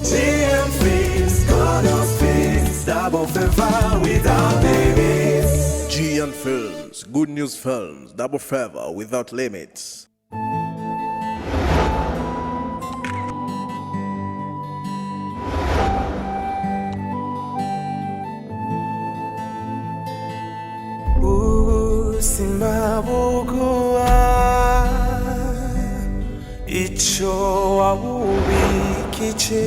GNFILMS, God of films, double favor without limits. GNFILMS, good news films, double favor without limits. Simbabugua icho wabubikije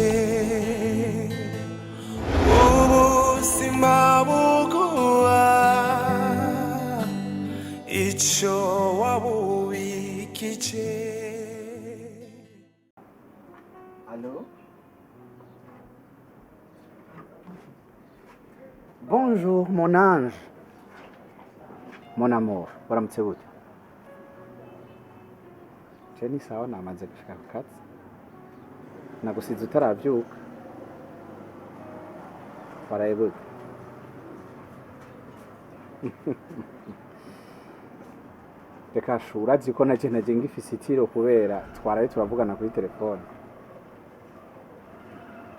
Simbabugua icho wabubikije. Allô? Bonjour mon ange. Mon amour, waramutse gute? Ni sawa namaze gushika ku kazi. Nagusize utaravyuka. Waraye gute? Reka shura ziko naje ngifise itiro kubera twaraye turavugana kuri telefone.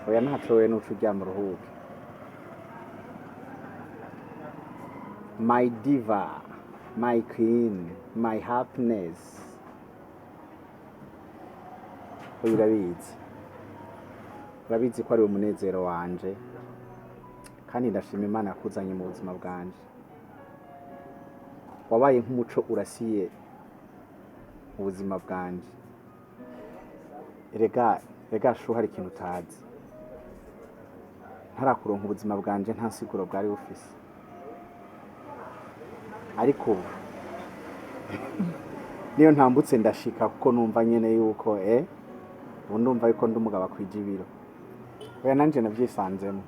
Oya ntatrowe n'ucu rya mu ruhuke. My diva, my queen, my happiness. Urabizi ko ari umunezero wanje kandi ndashima Imana yakuzanye mu buzima bwanje. Wabaye nk'umuco urasiye mu buzima bwanje. Rega shu hari ikintu utazi. Ntarakuronka ubuzima bwanje nta siguro bwari bufise. Ariko niyo ntambutse ndashika kuko numva nyene yuko ubu ndumva yuko ndi umugabo akwijibiro. Oya nanje navyisanzemo.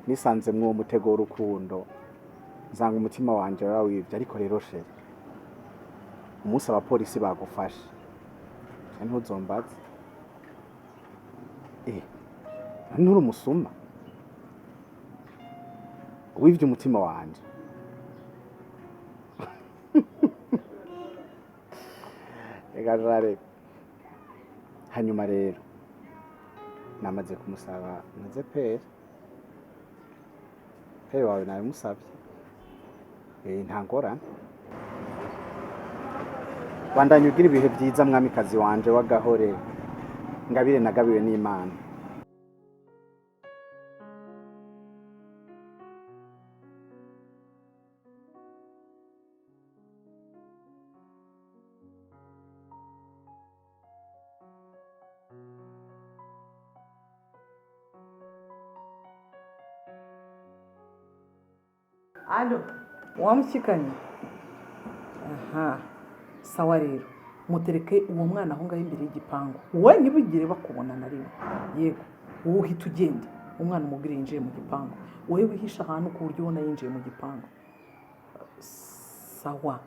Nisanzemwo uwo mutego w'urukundo. Nzanga umutima wanje warawivye ariko rero she. Umunsi abapolisi bagufashe. Ntuzombaze. Nturi umusuma. Wivye umutima wanje. Egajare. Hanyuma rero namaze kumusaba maze pere wawe nawe musabye ntangorane. Wandanye ugira ibihe byiza mwamikazi wanje wagahore ngabire nagabiwe n'Imana. Alo, wamushyikanye? Aha, sawa rero. Mutereke uwo mwana aho ngaho imbere y'igipangu. Wowe ntibigire bakubona na rimwe. Yego, wowe uhita ugenda. Umwana umubwire yinjiye mu gipangu. Wowe wihisha ahantu ku buryo ubona yinjiye mu gipangu. Sawa.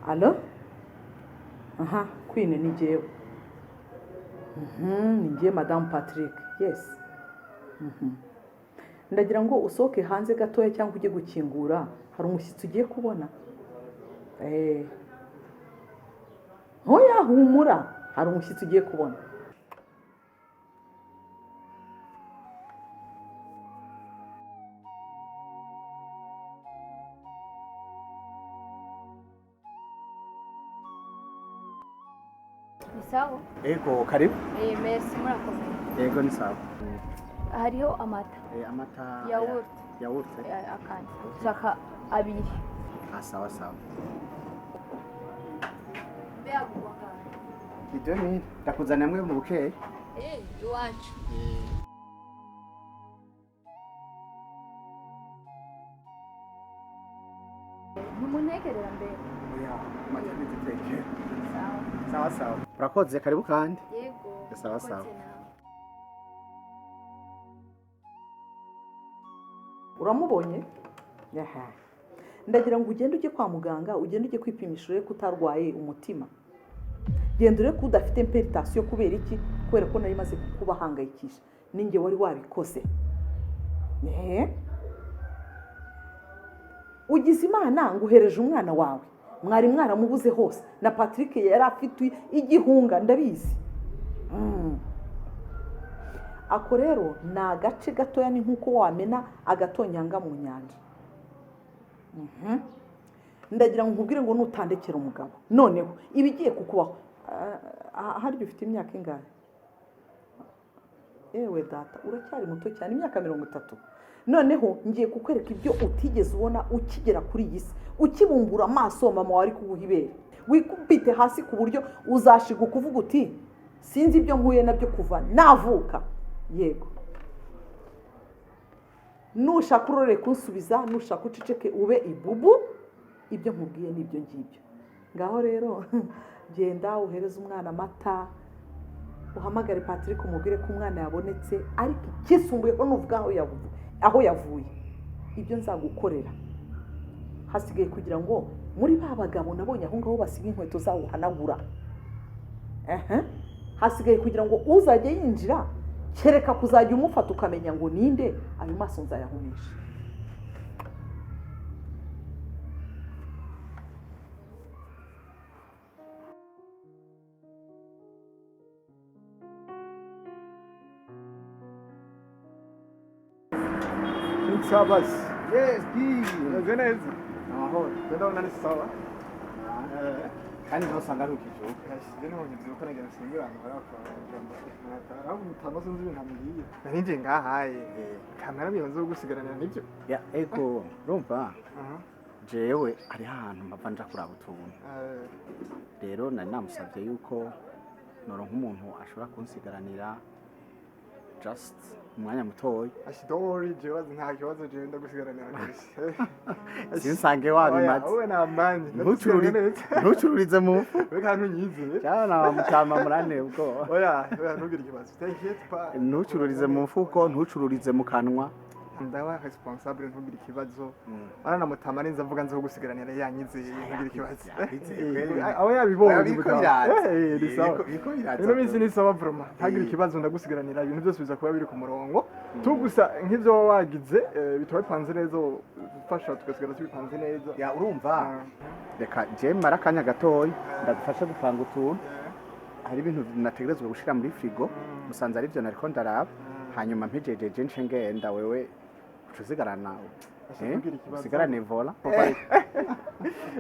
Alo? Aha, Queen ni jewe. Ni ngiye Madame Patrick. Yes. Ndagira ngo usohoke hanze gatoya cyangwa ujye gukingura. Hari umushyitsi ugiye kubona. Hoya humura. Hari umushyitsi ugiye kubona. Sawa. Ego karibu. Merci murakoze. Ego ni sawa. Hariho amata. Amata Yawurt. Akandi. Shaka abiri. Sawa. Bea bwaka. Ibyo ni ndakuzana mwe mu bukeye. Iwacu. Numuntekerera mbere. Oya, majyane dutekere. Sawa. Sawa. Urakoze karibu kandi. Yego. Sawa. Uramubonye? Yaha. Ndagira ngo ugende ujye kwa muganga, ugende ujye kwipimisha urebe ko utarwaye umutima. Genda urebe ko udafite imperitation kubera iki? Kubera ko nari maze kubahangayikisha. Ninge wari wabikoze. Ugize Imana nguhereje umwana wawe. mwari mwaramubuze hose na Patrick yari afite igihunga ndabizi. Ako rero ni agace gatoya ni nk'uko wamena agatonyanga mu nyanja. Ndagira ngo nkubwire ngo nutandekera umugabo noneho ibigiye kukubaho. Hari bifite imyaka ingahe? Ewe data uracyari muto cyane, imyaka 30. Noneho ngiye kukwereka ibyo utigeze ubona ukigera kuri iyi si, ukibumbura amaso mama wari kuguhibera, wikubite hasi ku buryo uzashiga kuvuga uti sinzi ibyo nkuye nabyo kuva navuka. Yego, nushaka urore kunsubiza, nushaka uceceke ube ibubu, ibyo nkubwiye nibyo ngibyo. Ngaho rero genda uhereza umwana amata, uhamagare Patrick umubwire ko umwana yabonetse, ariko ikisumbuye ko nuvuga aho yavuye ibyo nzagukorera. Hasigaye kugira ngo muri ba bagabo nabonye aho ngaho basiga inkweto zawo hanagura. Hasigaye kugira ngo uzajye yinjira kereka kuzajya umufata ukamenya ngo ninde, ayo maso nzayahumisha. Sabbas. Yes, Gene. Aho, ndabona ni sawa. Kandi ndosanga ari ukije. Gene ho ngiye ko nagera singura ngo harafa. Aho mutamaze nzi ibintu amubwiye. Nanje ngahaye. Kamera biyonze gusigaranira nibyo. Ya ego, rumva. Jewe ari ahantu mpava nja kuraba utuntu. Rero nari namusabye yuko noronka umuntu ashobora kunsigaranira just umwanya mutoya. Ashidori jewe nta kibazo je ndagusigaranira kabisa. Sinsange wabimaze. Wowe na mani. Ntucururize mu. Weka ntunyize. Cyana mutama murane ubwo. Oya ntugire ikibazo. Take it pa. Ntucururize mu mfuko, ntucururize mu kanwa. Ndawa responsable ntugire ikibazo. Ana mutama ninza mvuga nzo gusigaranira yanyize ntugire ikibazo. Aho yabibonye biraza. Biko biraza. Ino minsi ni sawa broma. Ntagire ikibazo ndagusigaranira ibintu byose biza kuba biri ku murongo. Tugusa nk'ivyo wagize bitowe panze neza ufasha tugasigara tubipanze neza. Ya urumva. Reka je marakanya gatoyi ndagufasha gupanga utuntu. Hari ibintu nategerezwa gushira muri frigo. Musanze ari byo nariko ndaraba. Hanyuma mpejeje nce ngenda wewe tuzigarana usigarane vola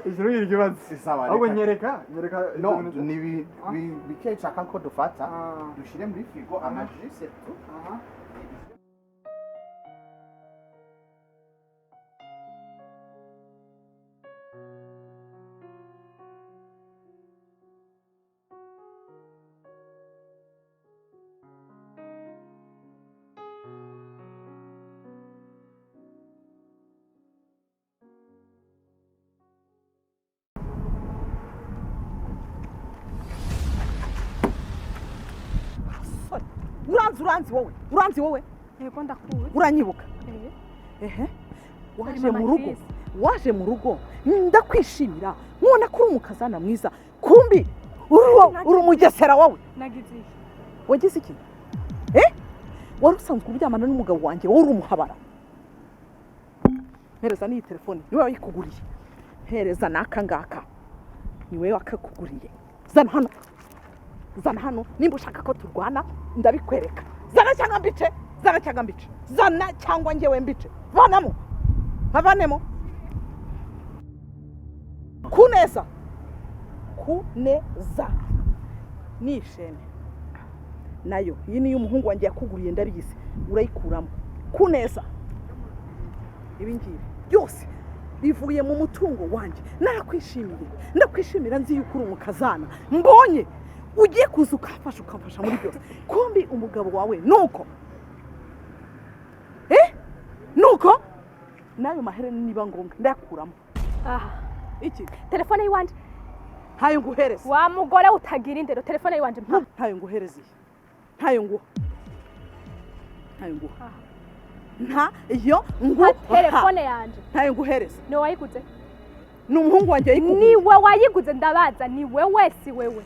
ijuru ikibazo ahubwo nyereka no ni bikechaka ko dufata dushire muri frigo amajise tu uranzi wowe yego ndakuwe uranyibuka waje mu rugo ndakwishimira nkubona ko uri umukazana mwiza kumbi uri umugesera wowe nagize iki wagize iki wari usanzwe uryamana n'umugabo wanjye wowe uri umuhabara hereza n'iyi telefone niwe wayikuguriye hereza n'aka ngaka niwe wakakuguriye zana hano nimba ushaka ko turwana ndabikwereka zana cyangwa mbice zana cyangwa ngewe mbice bavanemo kuneza nishene nayo iyi niyo umuhungu wanjye yakuguriye ndabizi urayikuramo kuneza ibi ngibi byose bivuye mu mutungo wanjye ndakwishimira nzi yuko uri umukazana mbonye ugiye kuza ukamfasha muri byose kumbi umugabo wawe nuko nuko nayo mahereni niba ngombwa ndayakuramo iki telefone yiwanje ntayo nguhereza wa mugore utagira indero telefone yiwanje ntayo nguhereza ntayo nguha ntayo nguha telefone yanje ntayo nguhereza ni wayiguze ni umuhungu wanjye yayiguze niwe wayiguze ndabaza ni wewe si wewe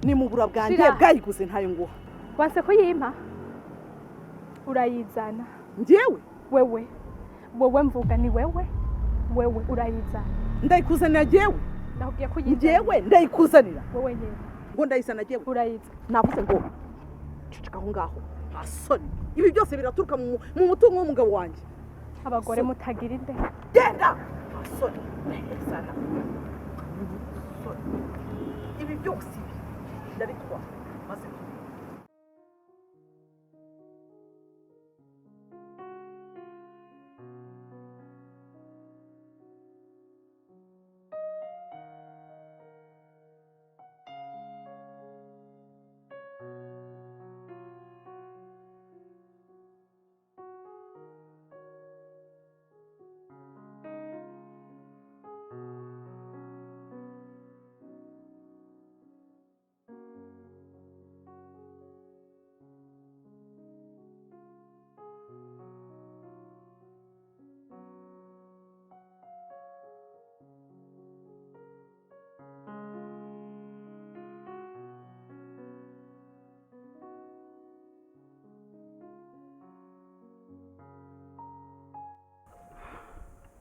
ni mu bura bwanjye bwayiguze ntayo nguha wanse kuyimpa urayizana njyewe wewe mvuga ni wewe urayizana ndayikuzanira jewe ndakubwiye ko uyizana jewe ndayikuzanira wowe nyine ngo ndayisana jewe urayizi navuze ngo ceceka aho ngaho asoni ibi byose biraturuka mu mutungo w'umugabo wanjye abagore mutagira inde genda asoni sana ibi byose ndabitwara maze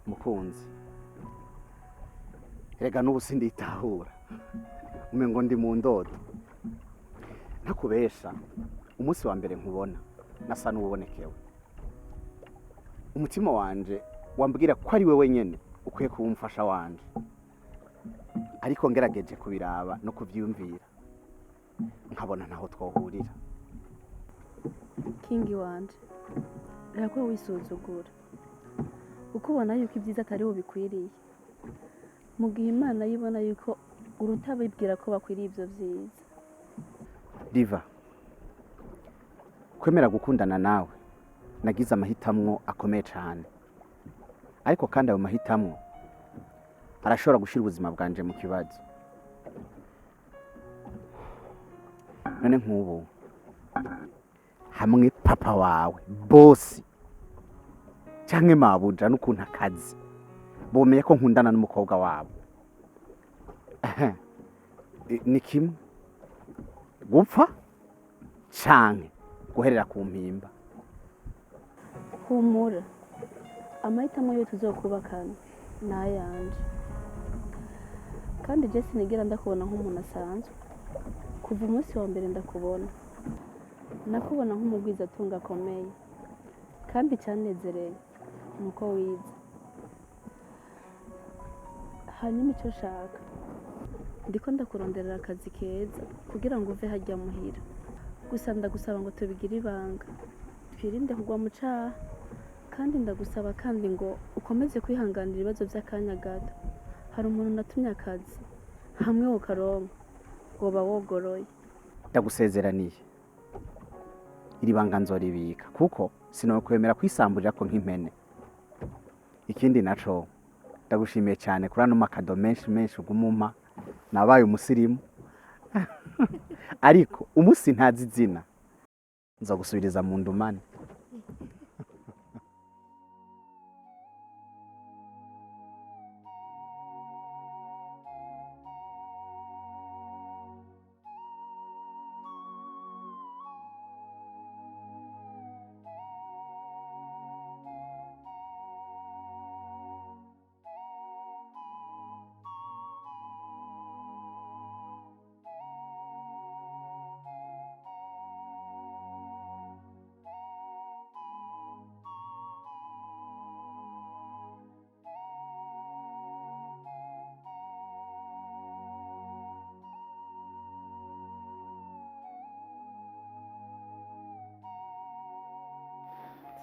mukunzi erega n'ubu sinditahura umengo ndi mu ndodo ntakubesha umunsi wa mbere nkubona nasa n'ububonekewe umutima wanje wambwira ko ari wewe nyene ukwiye kuba umufasha wanje ariko ngerageje kubiraba no kuvyumvira nkabona ntaho twohurira kingi wanje rako wisuzugura uko ubona yuko ibyiza atari wo bikwiriye mu gihe imana yibona yuko urutabibwira ko bakwiriye ibyo byiza Diva kwemera gukundana nawe nagize amahitamwo akomeye cyane ariko kandi ayo mahitamwo arashobora gushira ubuzima bwanje mu kibazo none nk'ubu hamwe papa wawe bosi cyangwa mabuja n'ukuntu akazi bomeye ko nkundana n'umukobwa wabo ni kimwe gupfa canke guherera ku mpimba humura amahitamo yo tuzokubakana n'ayanje kandi je sinigera ndakubona nk'umuntu asanzwe kuva umunsi wa mbere ndakubona nakubona nk'umugwiza atunga akomeye kandi cyanezereye nuko wize hanyuma icyo ushaka ndiko ndakuronderera akazi keza kugira ngo uve hajya muhira gusa ndagusaba ngo tubigire ibanga twirinde kugwa mu caha kandi ndagusaba kandi ngo ukomeze kwihanganira ibibazo by'akanya gato hari umuntu natumye akazi hamwe wokaronka woba wogoroye ndagusezeraniye iri banga nzoribika kuko sinokwemera kwisamburira ko nk'impene ikindi naco ndagushimiye cyane kuri ano makado menshi ugumuma nabaye umusirimu ariko umunsi ntazi izina nzagusubiriza mu ndumane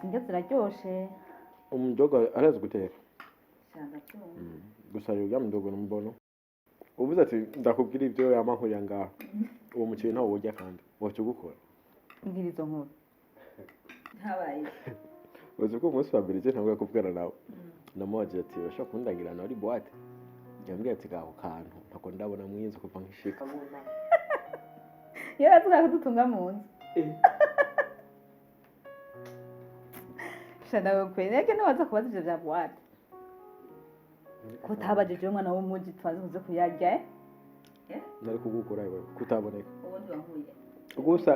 Sinjye ziraryoshe Umdogo arazi guteka cyangwa cyo gusa rero mdogo n'umbono uvuze ati ndakubwira ibyo yamankurira ngaho uwo mukire ntawo wojya kandi wacyo gukora ngirizo nkuru habaye uzi ko umunsi wa mbere je ntabwo yakubwira nawe namubaje ati urashaka kundangira nawe ari boîte yambwiye ati gaho kantu ntako ndabona mwiza kuva nkishika yaravuga ko dutunga mu nzu shana kwene nabaza kubaza ibyo bya boîte kutabajije umwana w'umuji twazi kuze kuyarya nari kugukora iwe kutaboneka ubundi wankuye gusa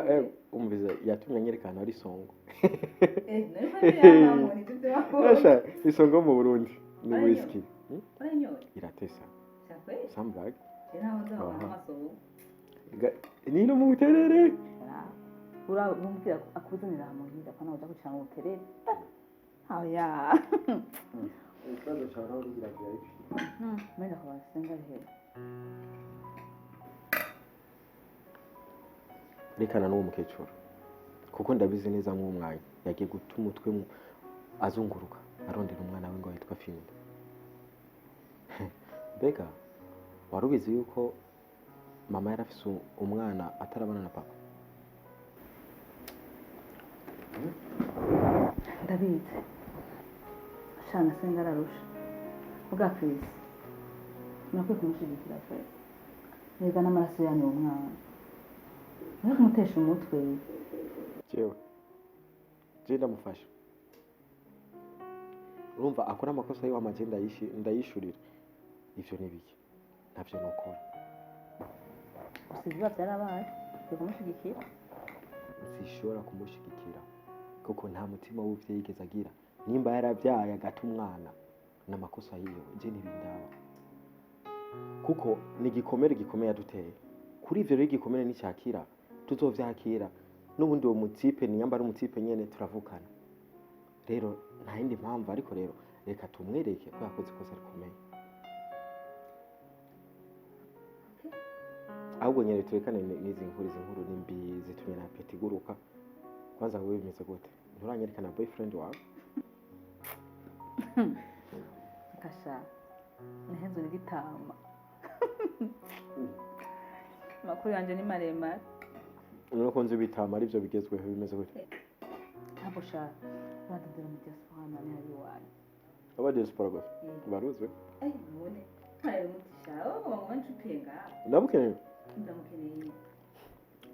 umvize yatumye nyerekana ari songo nari yamamuri Asha isongo mu Burundi ni whisky Uranyoye? iratesa Cyakwe? sambag Naho ndabona amaso. nino mu buterere Urabumvira akuzanira amuhira kana uja kucana uterere. Aya. ikibazo cyane aho rugira byari Menda kwa senga he. rekana n'uwo mukecuru kuko ndabizi neza nk'umwanya yagiye guta umutwe azunguruka arondera umwana we ngo yitwa Fini. Mbega wari ubizi yuko mama yari afise umwana atarabana na papa? Ndabizi. Shana senga ararusha. Uga Chris. Nakwiye kumushigikira fe. Neza n'amaraso yanyu umwana. Niyo kumutesha umutwe. Je ndamufasha. Urumva akora amakosa yo amagenda ndayishurira. Ivyo ni biki? Ntavyo nokora. Usiziba byarabaye. Kumushigikira. Sishobora kumushigikira kuko nta mutima w'uvye yigeze agira. Nimba yaravyaye agata umwana n'amakosa yiyo je ntibindaba. Kuko ni gikomere yaduteye. Kuri ivyo rero gikomere ni cyakira tuzovyakira. N'ubundi uwo mutipe niyamba ari umutipe nyene turavukana. Rero nta yindi mpamvu ariko rero reka tumwereke ko yakoze ikosa rikomeye. Ahubwo nyene turekane n'izi nkuru nimbi zitumye na peti guruka. Kwanza wewe bimeze gute? Nturanyereka na boyfriend wawe? Kasha. Nahenzo n'igitama. Makuru yanje ni maremare. Nuko nzi bitama ari byo bigezweho bimeze gute? Ntabwo sha. Badadira mu diaspora nani hari wayo. Aba diaspora gose. Baruzwe? None. Kare mutisha. Wancu penga. Ndabukeneye. Ndamukeneye.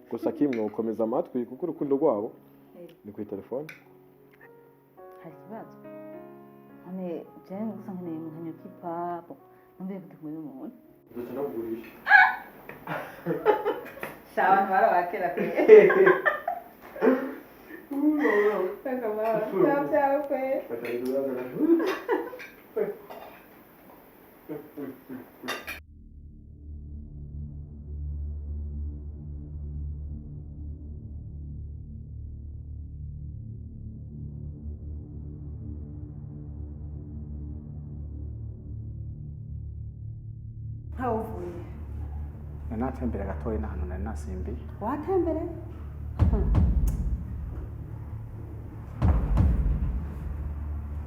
Gusa kimwe ukomeza amatwi kuko urukundo rwabo ni ku telefone. Hari kibazo. Ane jengo gusa nkeneye nkanyo kipapo. Numbe kutumwe n'umuntu. Ndetse nagurisha. Shawa ntwara wakera kwe. Kaka mama, ciao kwe. Hauvuye. Natembera gatoyi n'ahantu nari nasimbiye. Watembere?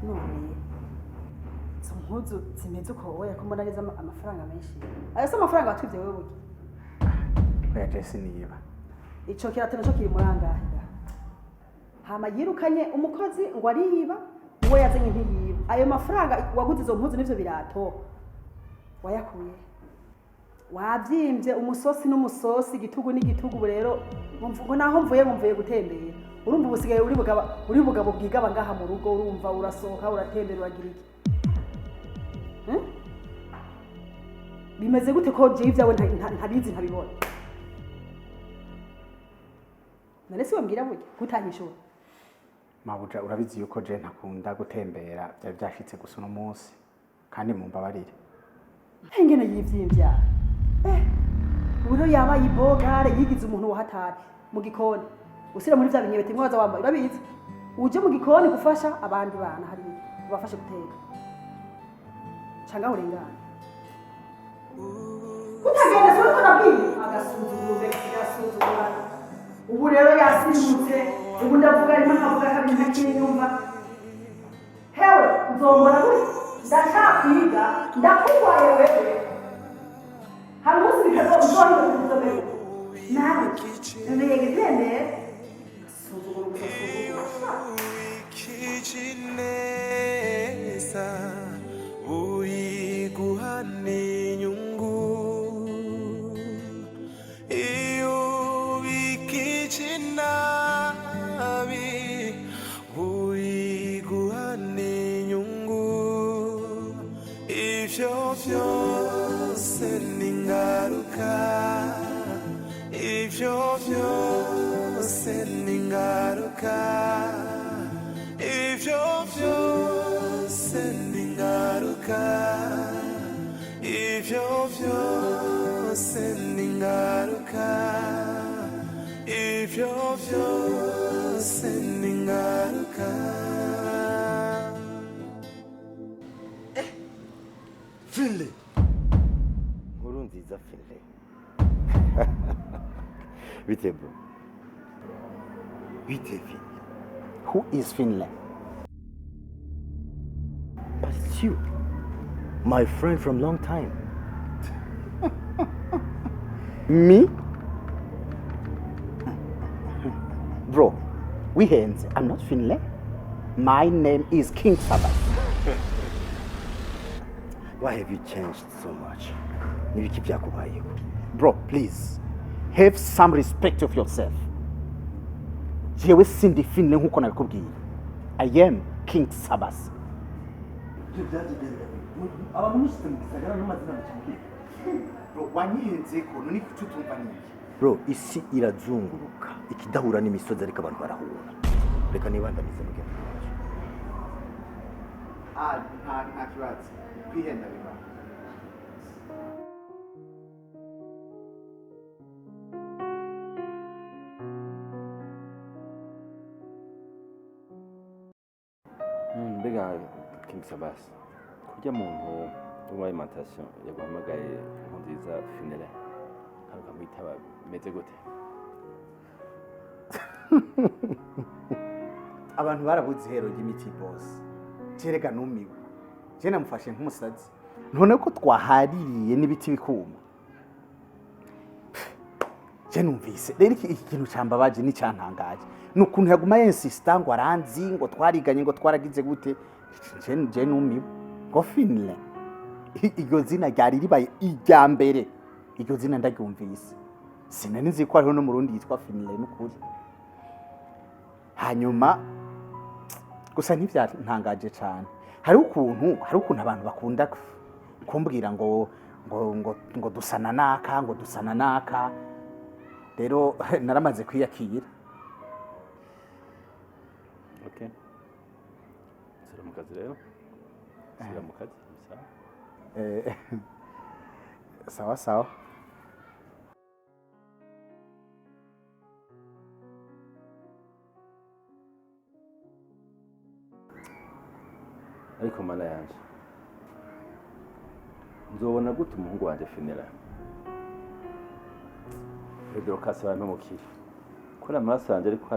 None izo mpuzu zimeze uko wowe ko mbona arizo amafaranga menshi. Ayo se amafaranga watwivye wewe buki? Oya Jesse niba. Ico kiratano cyo kiri murangahe. Hama yirukanye umukozi ngo ariba, uwo yazanye ntiyiba. Ayo mafaranga waguze izo mpuzu n'ivyo birato. Wayakuye. Wabyimbye umusosi n'umusosi igitugu n'igitugu rero ngo naho mvuye gutembera. Urumva ubusigaye uri bugabo bwigaba ngaha mu rugo urumva urasohoka uratembera uragira iki? Bimeze gute ko je ivyawe ntabizi ntabibona? None se wambwira burya gutanyishura. Mabuja urabizi yuko je ntakunda gutembera byari byashitse gusa uno munsi kandi mumbabarire. Engene yivyimbya. Ubu yaba yibogare yigize umuntu wahatari mu gikoni. Usira muri vya binyebete mwaza wambaye urabizi. Uje mu gikoni gufasha abandi bana hari ubafashe guteka. Changa urengana. Kutagenda so turabwiye agasuzuguro gasuzugura. Ubu rero yasimbutse ubu ndavuga arimo nkavuga kabiri ntakiri nyumva. Hewe uzombora gute? Ndashakwiga ndakugwaye wewe. Hari umunsi bikazohindura kuzomera. Nawe none yegitende suzugura ugasuzugura. Kijineza uyiguhane inyungu iyo bikijinabi uyiguhane inyungu ivyo vyose n'ingaruka ivyo vyose n'ingaruka ivyo vyose n'ingaruka Ivyo vyose ni ingaruka, ivyo vyose ni ingaruka. Finley. Nkuru nziza Finley. Bite bro? Bite Finley. Who is Finley? But it's you. My friend from long time. Me? Bro, we hands. I'm not Finley. My name is King Sabbas. Why have you changed so much? Nibiki byakubayeho. Bro, please. Have some respect of yourself. Jewe sindi Finley nkuko nabikubwiye. I am King Sabbas. Bro, wanyihenze ko none kututumva niki? Bro, isi irazunguruka. Ikidahura n'imisozi ariko abantu barahura. Reka nibandanize mu genda. Nta kibazo. Kwihenda biba. Mbega King Sabbas, kurya muntu wa alimentation yaguhamagaye nziza Finley haruka mwitaba meze gute? Abantu barabuze ihero ry'imiti boss. Cerega numiwe. Je namufashe nk'umusazi. None ko twahaririye n'ibiti bikuma. Je numvise. Rero iki kintu cyambabaje ni cyantangaje. Nukuntu yaguma yensista ngo aranzi ngo twariganye ngo twaragize gute. Je numiwe. Ngo Finley. Iryo zina ryari ribaye irya mbere. Iryo zina ndaryumvise. Sinari nzi ko hariho no mu Rundi yitwa Finley n'ukuri. Hanyuma gusa ntivyantangaje cyane. Hari ukuntu abantu bakunda kumbwira ngo dusana naka. Rero naramaze kwiyakira. Okay. Sira mu kazi rero. Sira mu kazi. Sawa. Ariko mana yanje. Nzobona gute umuhungu wanje Finley? Pedro Kasaba mpemukire. Kora amaraso yanje ariko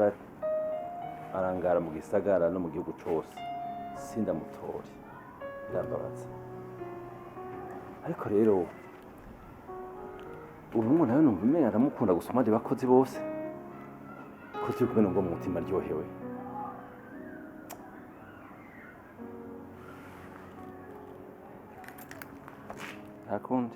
arangara mu gisagara no mu gihugu cyose. Sindamutori. Birambabaza. Ariko rero ubu nawe numva umenye aramukunda gusoma andi bakozi bose. Ko turi kumwe ngo mu mutima ryohewe. Akundi.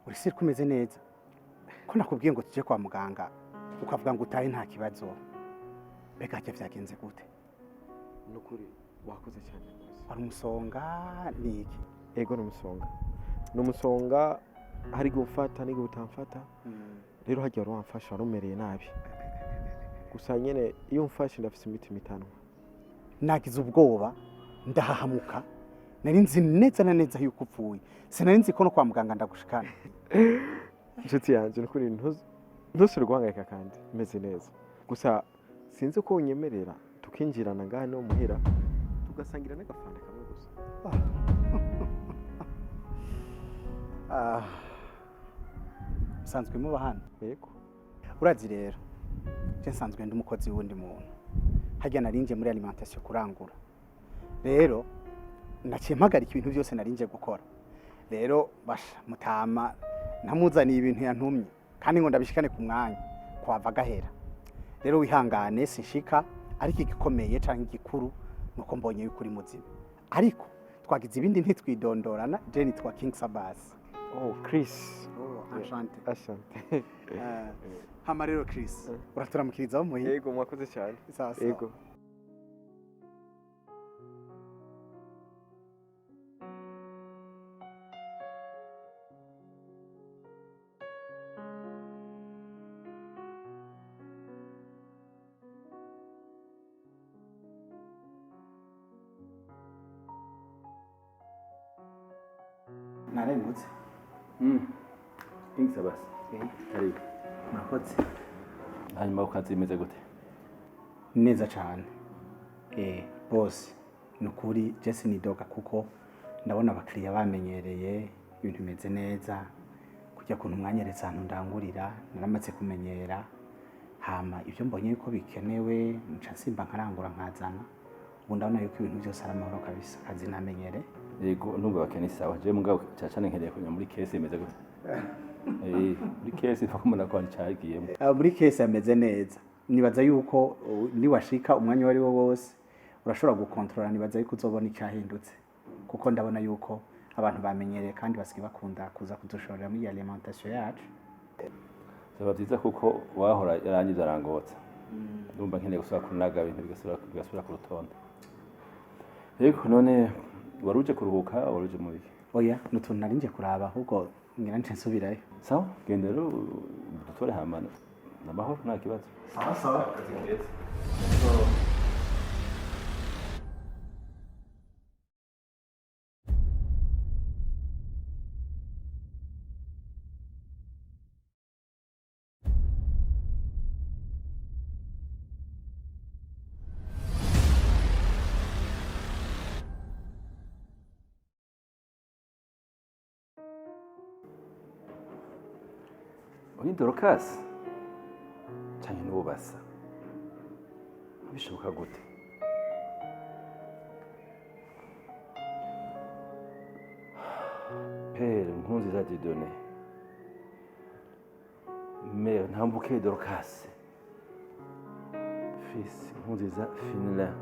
uri siri kumeze neza ko nakubwiye ngo tujye kwa muganga ukavuga ngo utahe nta kibazo mbega hajya byagenze gute nukuri wakoze cyane rwose wari umusonga ni iki ego ni umusonga hari gufata n'igihe utamfata rero hajya wari wamfasha warumereye nabi gusa nyine iyo umfashe ndafite imitima itanwa nagize ubwoba ndahahamuka nari nzi neza na neza yuko upfuye sinari nzi ko no kwa muganga ndagushikana inshuti yanjye nukuri ntusure guhangayika kandi meze neza gusa sinzi ko unyemerera tukinjirana ngaha no muhira tugasangira n'agafanta kamwe gusa usanzwe muba hano yego urazi rero je nsanzwe ndi umukozi w'undi muntu hajya narinje muri alimentation kurangura rero naciye mpagarika ibintu byose narinje gukora rero basha mutama namuzaniye ibintu yantumye kandi ngo ndabishikane ku mwanya kwava gahera rero wihangane sinshika ariko igikomeye canke igikuru nuko mbonye yuko uri muzima ariko twagize ibindi ntitwidondorana je nitwa King Sabbas. Oh Chris, Asante. Hama rero Chris uraturamukirizaho muhiye. Yego mwakoze cyane. Sasa yego narengutse King Sabbas karibu murakoze hanyuma ukazi imeze gute neza cyane boss nukuri Jesse ni doga kuko ndabona abakiriya bamenyereye ibintu bimeze neza kujya kuntu mwanyeretse ahantu ndangurira naramaze kumenyera hama ibyo mbonye yuko bikenewe nca simba nkarangura nkazana ubu ndabona yuko ibintu byose ari amahoro kabisa kazi namenyere yego ndumva bakene sawa je mugabo cyane nkeneye kunya muri case imeze gute muri case fakumana ko ari cyagiyemo muri case ameze neza nibaza yuko niwashika umwanya wari wo wose urashobora gukontrola nibaza yuko uzobona icyahindutse kuko ndabona yuko abantu bamenyereye kandi basigaye bakunda kuza kudushorera muri alimentation yacu byaba byiza kuko wahora yarangiza arangotsa ndumva nkeneye gusubira kunaga ibintu bigasubira ku rutonde yego none waruje kuruhuka waruje mu biki oya nutuntu narinje kuraba ahubwo ngira nce nsubirayo sawa genda rero dutore hamana namahoro nta kibazo sawa Oni Dorcas cyane n'uwo basa bishoboka gute Père Nkurunziza Dieudonné Mère Ntambuke Dorcas Fils Nkurunziza Finlin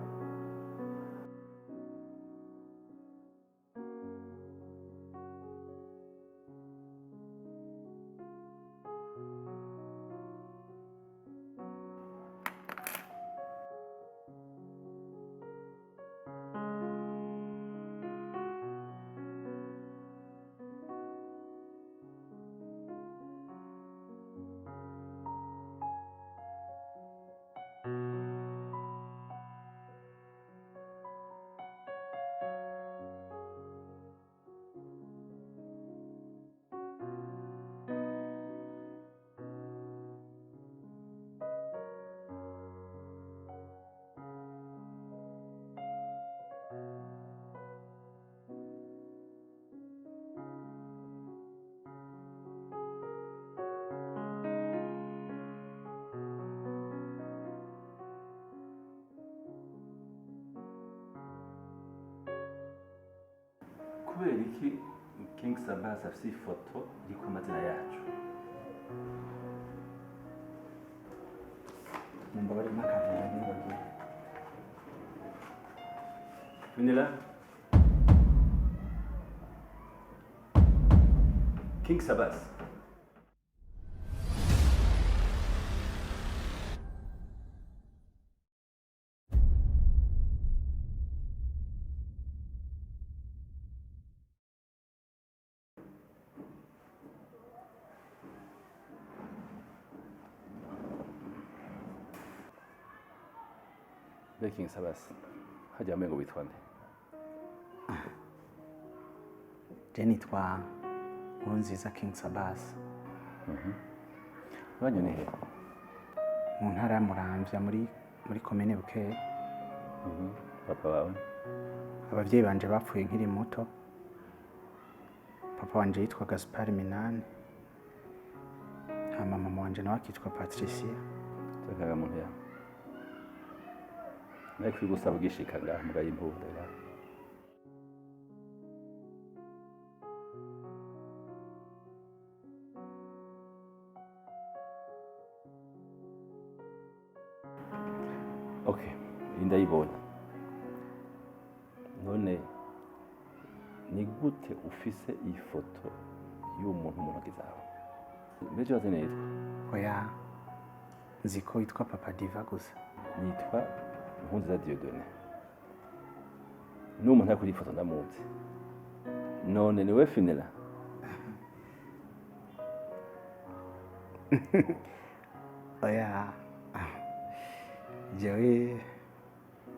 kubera iki King Sabbas afite ifoto iri ku mazina yacu mumbabare n'akantu nibagiwe Finlin King Sabbas King Sabbas hajya ngo witwa nde? Je nitwa Nkurunziza King Sabbas. Wanyu ni he? Mu ntara ya Muramvya muri komine Bukeye. Papa wawe? Abavyeyi banje bapfuye nkiri muto. Papa wanje yitwa Gaspar Minani. Mama wanje nawe akitwa Patricia. Takaga muntu ya. Naye kwigusaba ugishika ngaha mugaye impundu ya. Okay, indayibonye. None ni gute ufise iyi foto y'umuntu mu ntoki zawe? Mbese wazi nitwa? Oya, nzi ko yitwa Papa Diva gusa. Nitwa Nkurunziza Dieudonné. N'umuntu ari kuri iyi foto ndamuzi. None ni we Finela? Oya,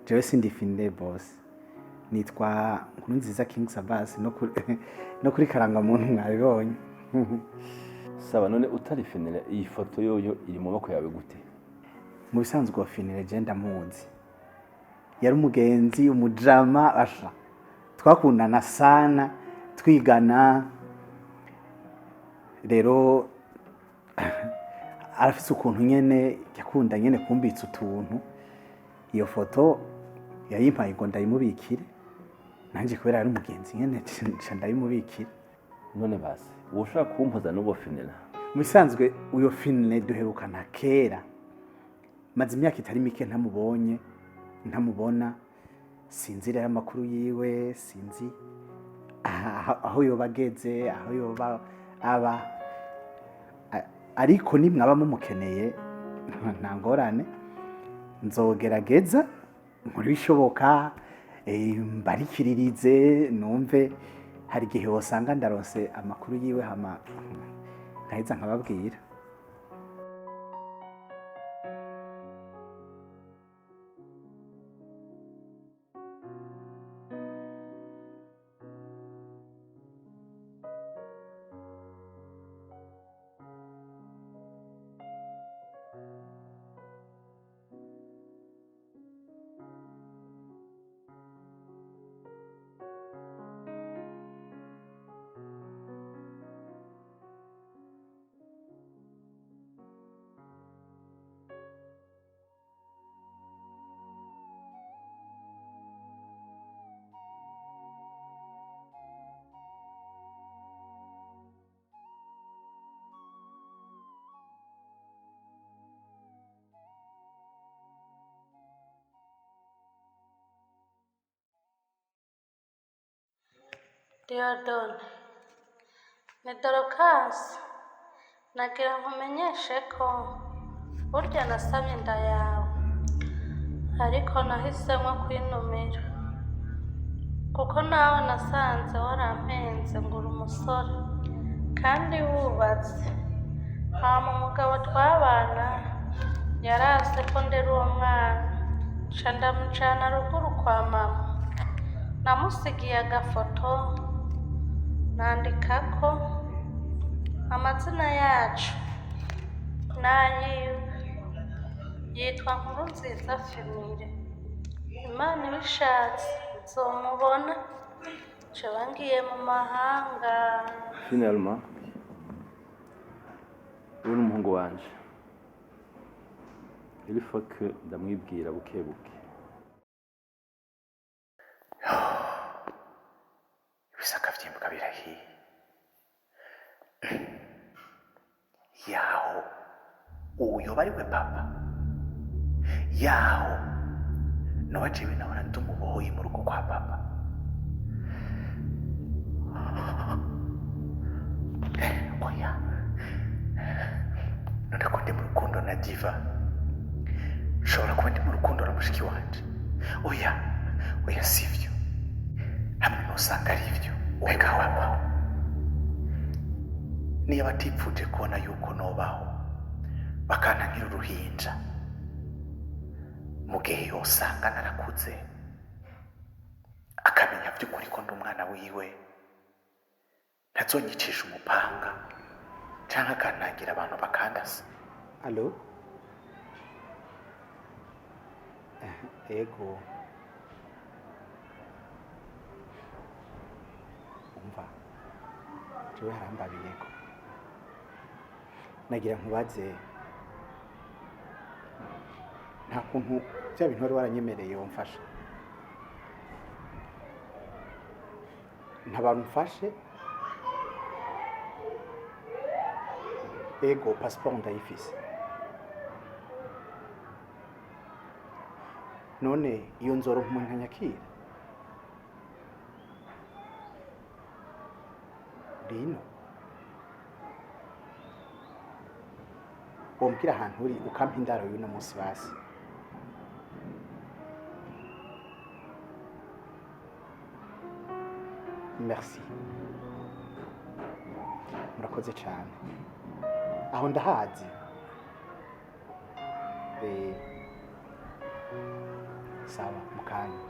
jewe sindi Finle boss. Nitwa Nkurunziza King Sabbas no kuri karangamuntu mwabibonye. Saba none utari Finela, iyi foto yoyo iri mu maboko yawe gute? Mu bisanzwe Finle je ndamuzi. Yari umugenzi umujama asha. Twakundana sana, twigana. Rero arafise ukuntu nyene yakunda nyene kumbitsa utuntu. Iyo foto yayimpaye ngo ndayimubikire. Nanje kubera ari umugenzi nyene ndayimubikire. None basi woshaka kumpoza n'ubo Finela? Mu bisanzwe uyo Finle duherukana kera. Maze imyaka itari mike ntamubona. Sinzira y'amakuru yiwe, sinzi aho yoba ageze, aho yoba aba. Ariko nimwaba mumukeneye nta ngorane, nzogerageza muri bishoboka mbarikiririze numve hari igihe wosanga ndaronse amakuru yiwe hama nkaheza nkababwira. Diodone, ni Dorokasi, nagira nkumenyeshe ko burya nasabye inda yawe, ariko nahisemo kwinumira kuko nawe nasanze warampenze ngo uri umusore kandi wubatse. Hama umugabo twabana yarase ko ndera uwo mwana, nca ndamujana ruguru kwa mama. Namusigiye agafoto nandikako amazina yacu n'ayiwe. Yitwa Nkurunziza Finire. Imana ibishatse nzomubona, nshaba ngiye mu mahanga. Finalement uri umuhungu wanje, il faut que ndamwibwira buke buke. Ibisaka vyimbuka birahiye. Yaho uyo bari we papa. Yaho nowe jewe nahora ndumubohoye mu rugo kwa papa. Oya, none ko ndi mu rukundo na Diva, nshobora kuba ndi mu rukundo na mushiki wanje. Oya sivyo. Hamwe nusanga ari ivyo wega wabaho. Niyo batipfuje kubona yuko nobaho bakantangira uruhinja, mu gihe yosanga narakuze akamenya by'ukuri ko ndi umwana wiwe ntazonyicisha umupanga canke akanangira abantu bakandasa. Alo? Ego. Umva, jewe harambabiyeko. Nagira nkubaze, nta kuntu bya bintu wari waranyemereye womfasha. Ntabantu mfashe. Ego, passport ndayifise. None iyo nzoro umuntu anyakira rino wombwira ahantu uri ukampa indaro y'uno munsi basi. Merci, murakoze cyane. Aho ndahazi. Sawa mukanya.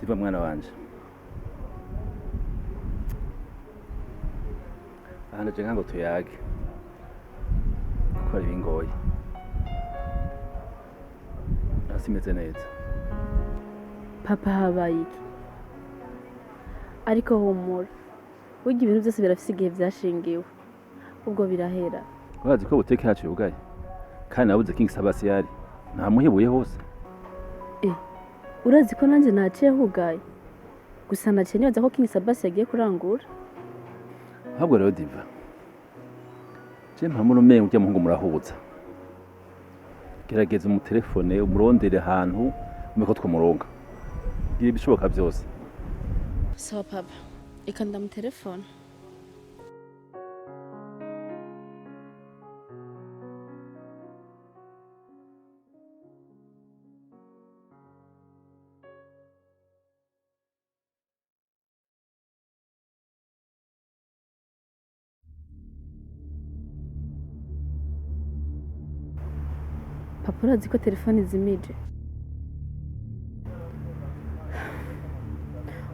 Diva mwana wanje, ahana je nkango tuyage kuko ari bingoye nasimeze neza. Papa habaye iki? Ariko humura, burya ibintu byose birafise igihe vyashingiwe, ubwo birahera. Urazi ko buteke yacu yugaye kandi nabuze King Sabbas yari ntamuhebuye hose. Urazi ko nanje naciye hugaye, gusa naciye nibaza ko King Sabbas yagiye kurangura. Ahubwo rero Diva, je mpamuno menye ujya muhungu murahuza, gerageza umutelefone umurondere ahantu umeko twumuronga, gira ibishoboka byose. Sawa papa, eka ndamutelefone. Papa urazi ko telefone izimije?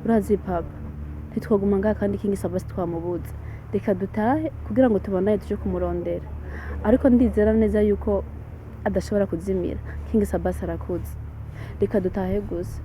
Urazi papa, ntitwaguma ngaha kandi King Sabbas twamubuze. Reka dutahe kugira ngo tubandanye tuje kumurondera. Ariko ndizera neza yuko adashobora kuzimira. King Sabbas arakuze. Reka dutahe gusa.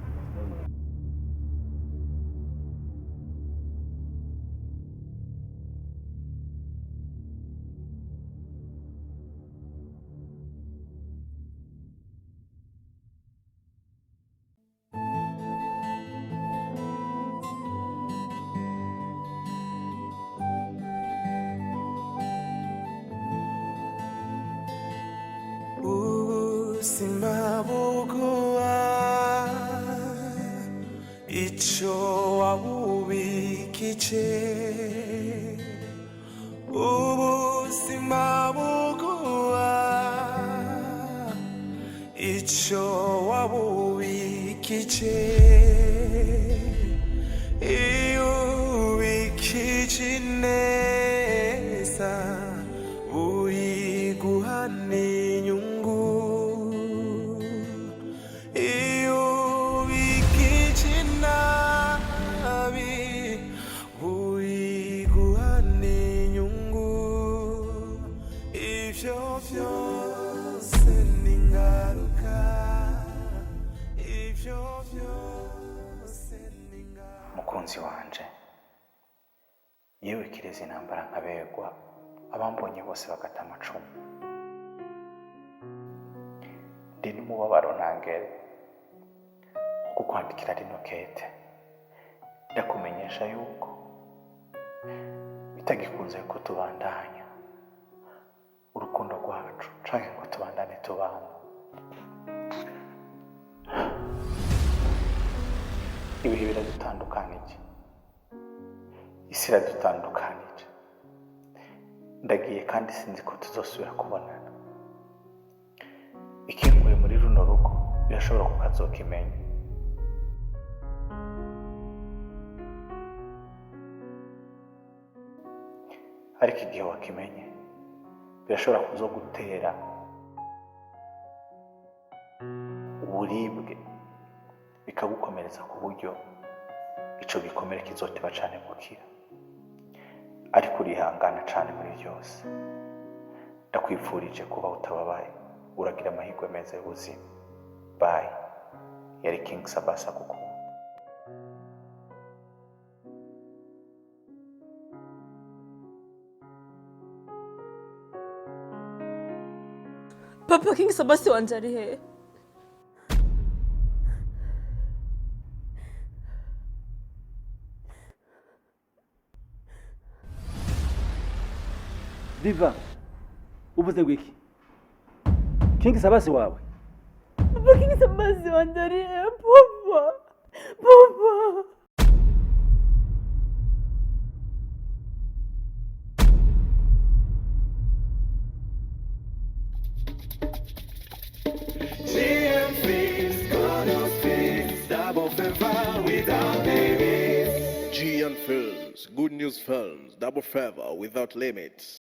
Simabukua wawubikije ubuzima buguha icyo wawubikije iyo ubikije neza uyiguha n'inyungu iyo ubikije nabi uyiguha n'inyungu ibyo byose ni ingaruka ibyo byose ni ingaruka mukunzi wanje yewe kireza intambara nkabegwa abambonye bose bagata amacumu ndi n'umubabaro ntangere wo kwandikira rino kete ndakumenyesha yuko bitagikunze ko tubandanya urukundo rwacu canke ngo tubandane tubana ibihe biradutandukanije isi iradutandukanije ndagiye kandi sinzi ko tuzosubira kubonana ikinguye muri runo rugo birashobora kukazokimenya ariko igihe wakimenye birashobora kuzogutera uburibwe bikagukomeretsa ku buryo ico gikomere kizoteba cane gukira ariko urihangana cane muri byose ndakwifurije kuba utababaye uragira amahirwe meza y'ubuzima bye yari King Sabbas kuko Papa King Sabbas wanje ari he? Diva, uvuze gwiki? King Sabbas wawe? Papa King Sabbas wanje ari he? Papa. Papa. GNFILMS gonna fix double favor without limits. GNFILMS, good news films, double favor without limits.